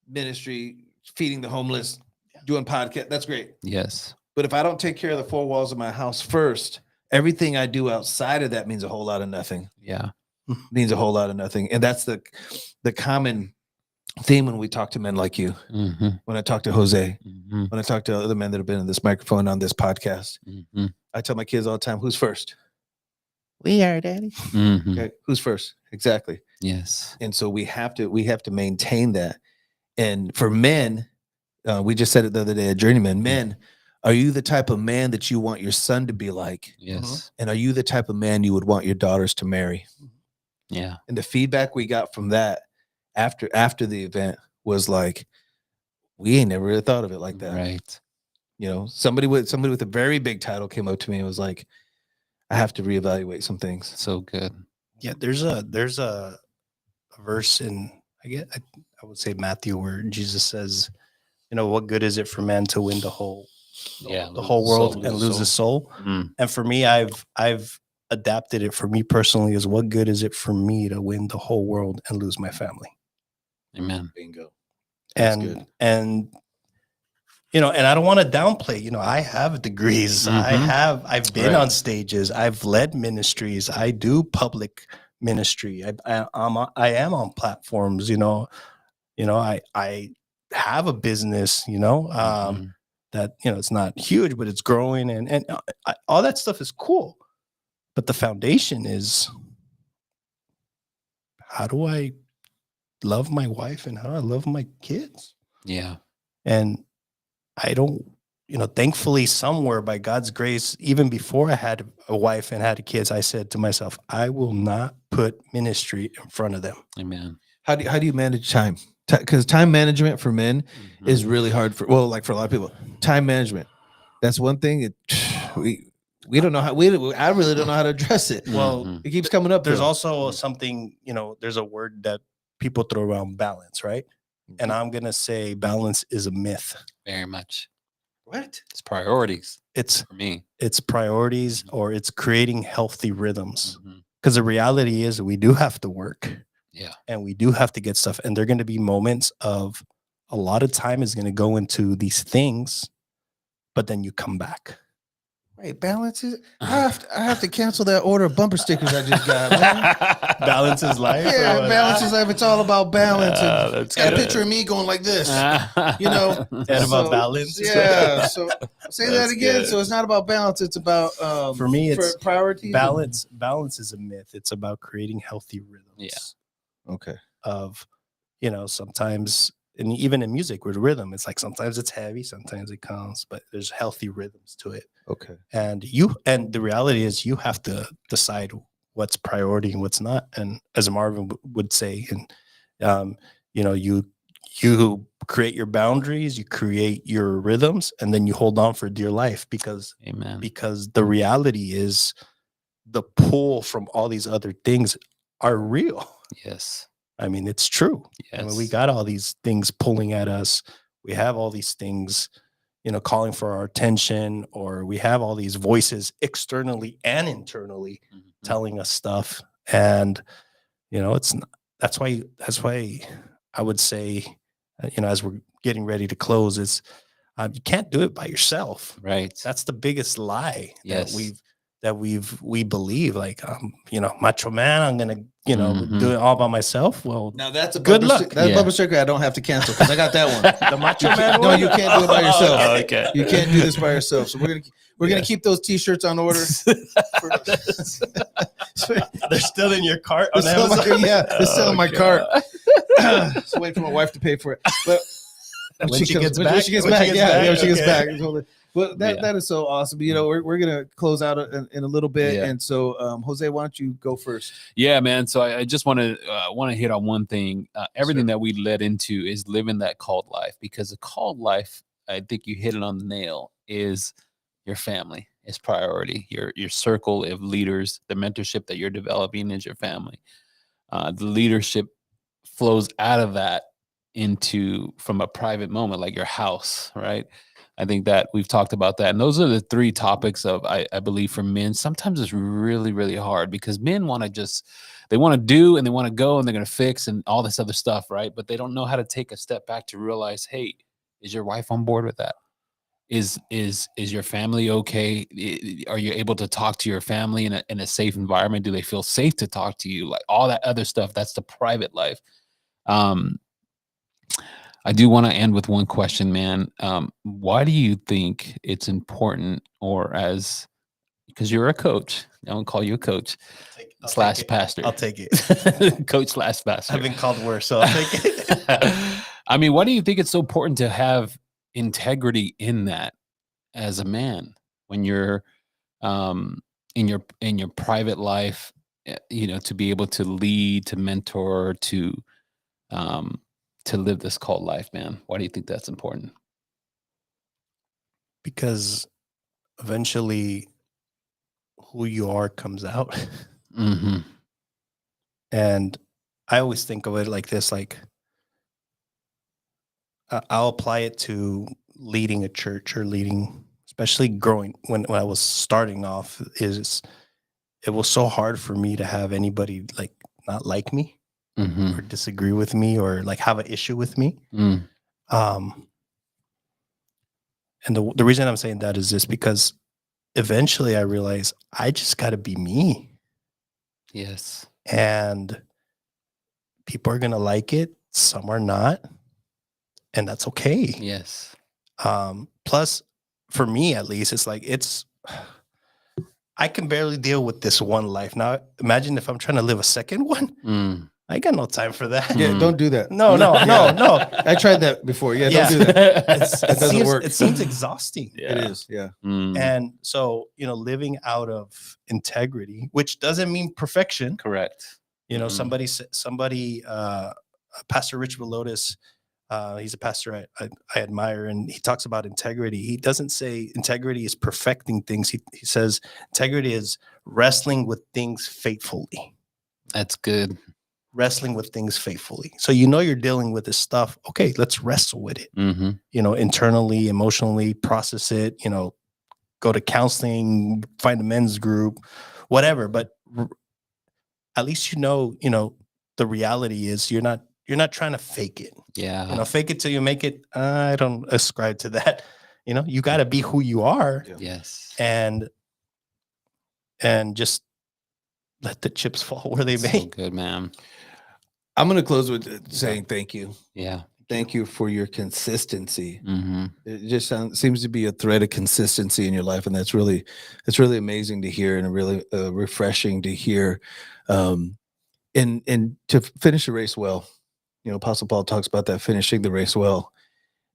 Ministry, feeding the homeless, doing podcast. That's great. Yes. But if I don't take care of the four walls of my house first, everything I do outside of that means a whole lot of nothing. Yeah. Means a whole lot of nothing. And that's the common theme when we talk to men like you, Mm-hmm. when I talk to Jose, Mm-hmm. when I talk to other men that have been in this microphone on this podcast. Mm-hmm. I tell my kids all the time, who's first? We are, Daddy. Mm-hmm. Okay, who's first? Exactly. Yes. And so we have to maintain that. And for men, we just said it the other day at Journeyman, men, are you the type of man that you want your son to be like? Yes. And are you the type of man you would want your daughters to marry? Yeah. And the feedback we got from that after the event was like, we ain't never really thought of it like that. Right. You know, somebody with a very big title came up to me and was like, I have to reevaluate some things. So good. Yeah, there's a verse in I would say Matthew where Jesus says, you know, what good is it for man to win the whole world and lose his soul? Mm. And for me, I've adapted it for me personally as what good is it for me to win the whole world and lose my family? Amen. Bingo. That's And good. and you know, and I don't want to downplay, you know, I have degrees. Mhm. I've been Right. on stages. I've led ministries. I do public ministry. I am on platforms, you know, I have a business, you know, Mhm. that, you know, it's not huge, but it's growing and all that stuff is cool. But the foundation is, how do I love my wife and how do I love my kids? Yeah. And I don't, you know, thankfully somewhere by God's grace, even before I had a wife and had kids, I said to myself, I will not put ministry in front of them. Amen. How do you manage time? Because time management for men Mhm. is really hard for a lot of people. Time management, that's one thing. We don't know how. I really don't know how to address it. Well, Mhm. It keeps coming up. There's though. also something, you know, there's a word that people throw around, balance, right? And I'm going to say balance is a myth. Very much. What? It's priorities It's for me. priorities or it's creating healthy rhythms. Mhm. Because the reality is we do have to work. Yeah. And we do have to get stuff. And there are going to be moments of a lot of time is going to go into these things, but then you come back. Wait, balance is. I have to cancel that order of bumper stickers I just got. Man. Balance is life. Yeah, or what? balance is life. It's all about balance. And That's got a good. picture of me going like this. You know, And about balance. Yeah. So say that That's again. good. So it's not about balance. It's about For me, it's priorities. balance is a myth. It's about creating healthy rhythms. Yeah. Okay. Of, you know, sometimes, and even in music with rhythm, it's like sometimes it's heavy, sometimes it comes, but there's healthy rhythms to it. Okay. And the reality is you have to decide what's priority and what's not. And as Marvin would say, and you know, you create your boundaries, you create your rhythms, and then you hold on for dear life because Amen. because the reality is the pull from all these other things are real. Yes. I mean, it's true. Yes. I mean, we got all these things pulling at us. We have all these things, you know, calling for our attention, or we have all these voices externally and internally Mhm. telling us stuff. And, you know, that's why I would say, you know, as we're getting ready to close, is you can't do it by yourself. Right. That's the biggest lie Yes. that we believe. Like, you know, macho man, I'm gonna, you know, Mhm. do it all by myself. Well, Now that's a Good bumper luck. That's Yeah. a bumper sticker I don't have to cancel because I got that one. the macho You man. can't- no, one? you can't do it by yourself. Oh, okay. You can't do this by yourself. So we're gonna keep those T-shirts on order. They're still in your cart. They're still in my, Amazon? yeah, they're still in my Oh, cart. God. Just waiting for my wife to pay for it. But When she gets when back? she gets When back, she gets yeah, back? when she gets Okay. back. Totally. But Yeah. that is so awesome. You know, we're gonna close out in a little bit, Yeah. and so Jose, why don't you go first? Yeah, man. So I just want to hit on one thing. Everything that we led into is living that called life, because the called life, I think you hit it on the nail, is your family is priority. Your circle of leaders, the mentorship that you're developing is your family. The leadership flows out of that into from a private moment, like your house, right? I think that we've talked about that. And those are the three topics of, I believe, for men. Sometimes it's really, really hard because men want to they want to do and they want to go and they're going to fix and all this other stuff, right? But they don't know how to take a step back to realize, hey, is your wife on board with that? Is your family okay? Are you able to talk to your family in a safe environment? Do they feel safe to talk to you? Like all that other stuff, that's the private life. I do want to end with one question, man. Why do you think it's important, because you're a coach, I won't call you a coach slash pastor. I'll take it. Coach slash pastor. I've been called worse, so I'll take it. I mean, why do you think it's so important to have integrity in that as a man when you're in your private life, to be able to lead, to mentor, to live this called life, man? Why do you think that's important? Because eventually who you are comes out. Mm-hmm. And I always think of it like this, like I'll apply it to leading a church or leading, especially growing when I was starting off, it was so hard for me to have anybody like not like me. Mm-hmm. Or disagree with me or like have an issue with me. Mm. And the reason I'm saying that is just because eventually I realized I just got to be me. Yes. And people are going to like it. Some are not. And that's okay. Yes. Plus, for me, at least, it's like, I can barely deal with this one life. Now, imagine if I'm trying to live a second one. Mm. I got no time for that. Yeah, don't do that. No. I tried that before. Yeah, don't do that. It doesn't work. It seems exhausting. It is. Yeah. Mm. And so, living out of integrity, which doesn't mean perfection. Correct. Somebody, Pastor Rich Velotis, he's a pastor I admire, and he talks about integrity. He doesn't say integrity is perfecting things. He says integrity is wrestling with things faithfully. That's good. Wrestling with things faithfully. So you're dealing with this stuff. Okay, let's wrestle with it. Mm-hmm. Internally, emotionally, process it. Go to counseling, find a men's group, whatever. But at least the reality is you're not trying to fake it. Yeah. Fake it till you make it. I don't ascribe to that. You got to be who you are. Yeah. Yes. And just let the chips fall where they may. So good, man. I'm going to close with saying thank you. Yeah. Thank you for your consistency. Mm-hmm. It just seems to be a thread of consistency in your life, and it's really amazing to hear and really refreshing to hear. And to finish the race well, Apostle Paul talks about that, finishing the race well.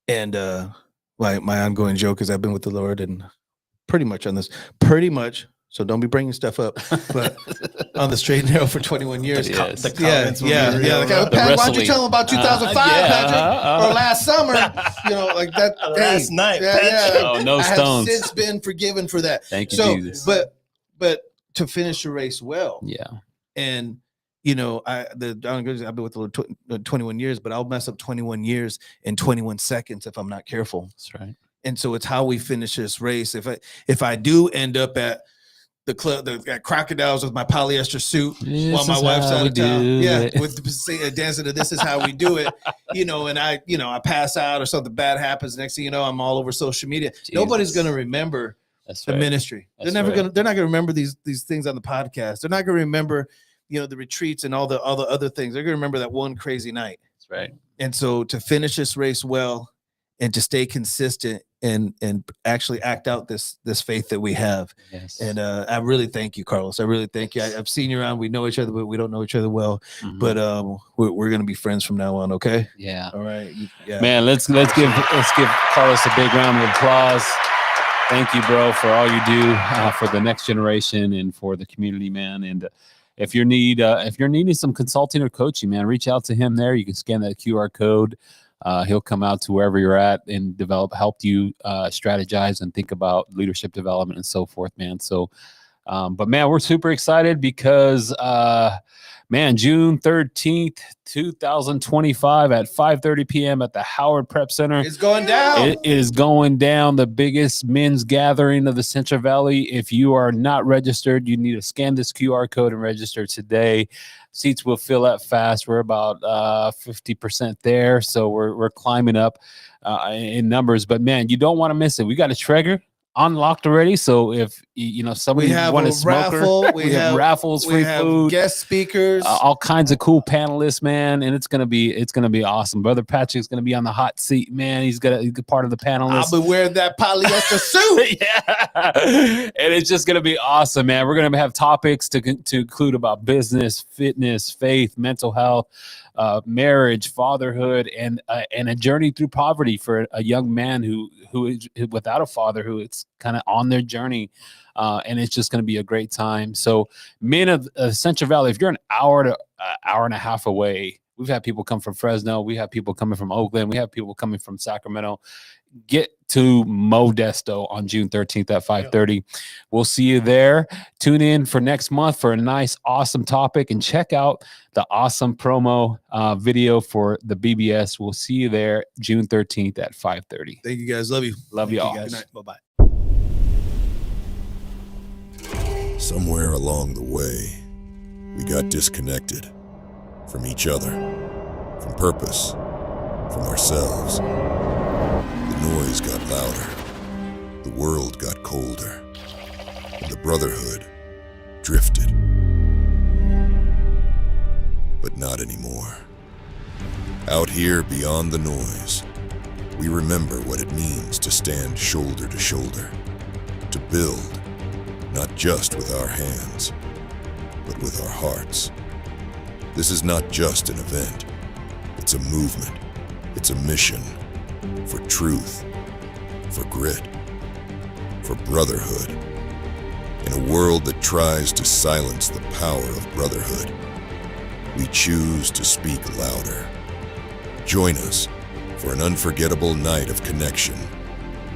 And my ongoing joke is I've been with the Lord and pretty much. So don't be bringing stuff up, but on the straight and narrow for 21 years. Yes. The comments will be Yeah. real. Like, Pat, why don't you tell them about 2005, Patrick, or last summer? Like that. Last night, Yeah. Oh, no I stones. have since been forgiven for that. Thank you, So, Jesus. but to finish the race well, Yeah. and I've been with the Lord 21 years, but I'll mess up 21 years in 21 seconds if I'm not careful. That's right. And so it's how we finish this race. If I do end up at the club, at Crocodiles with my polyester suit while my wife's out of town, with dancing to "This Is How We Do It," and I pass out or something bad happens. Next thing you know, I'm all over social media. Jesus. Nobody's gonna remember the ministry. That's They're right. not gonna remember these things on the podcast. They're not gonna remember the retreats and all the other things. They're gonna remember that one crazy night. That's right. And so to finish this race well and to stay consistent and actually act out this faith that we have. Yes. And I really thank you, Carlos. I really thank you. I've seen you around. We know each other, but we don't know each other well. Mhm. But we're gonna be friends from now on. Okay. Yeah. All right. Yeah. Man, let's give Carlos a big round of applause. Thank you, bro, for all you do for the next generation and for the community, man. And if you're needing some consulting or coaching, man, reach out to him there. You can scan that QR code. He'll come out to wherever you're at and help you strategize and think about leadership development and so forth, man. So But man, we're super excited because man, June 13th, 2025 at 5:30 p.m. at the Howard Prep Center. It's going down. It is going down, the biggest men's gathering of the Central Valley. If you are not registered, you need to scan this QR code and register today. Seats will fill up fast. We're about 50% there, so we're climbing up in numbers. But man, you don't want to miss it. We got a Traeger unlocked already, so if somebody want to smoke, we have raffles, free food, guest speakers, all kinds of cool panelists, man, and it's gonna be awesome. Brother Patrick's gonna be on the hot seat, man. He's part of the panelists. I'll be wearing that polyester suit. Yeah, and it's just gonna be awesome, man. We're gonna have topics to include about business, fitness, faith, mental health, marriage, fatherhood, and a journey through poverty for a young man who is without a father, who it's kind of on their journey, and it's just going to be a great time. So, men of Central Valley, if you're an hour to hour and a half away, we've had people come from Fresno, we have people coming from Oakland, we have people coming from Sacramento. Get to Modesto on June 13th at 5:30. We'll see you there. Tune in for next month for a nice, awesome topic, and check out the awesome promo video for the BBS. We'll see you there June 13th at 5:30. Thank you guys. Love you. Love you all. Good night. Bye-bye. Somewhere along the way, we got disconnected from each other, from purpose, from ourselves. The noise got louder, the world got colder, and the brotherhood drifted. But not anymore. Out here beyond the noise, we remember what it means to stand shoulder to shoulder, to build, not just with our hands, but with our hearts. This is not just an event, it's a movement, it's a mission. For truth, for grit, for brotherhood. In a world that tries to silence the power of brotherhood, we choose to speak louder. Join us for an unforgettable night of connection,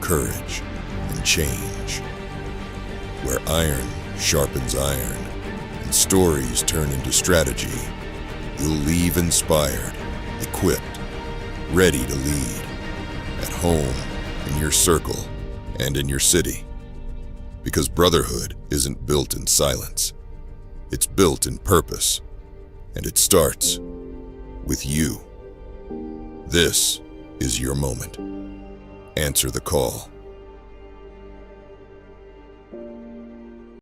courage, and change. Where iron sharpens iron and stories turn into strategy, you'll leave inspired, equipped, ready to lead. At home, in your circle, and in your city. Because brotherhood isn't built in silence. It's built in purpose. And it starts with you. This is your moment. Answer the call.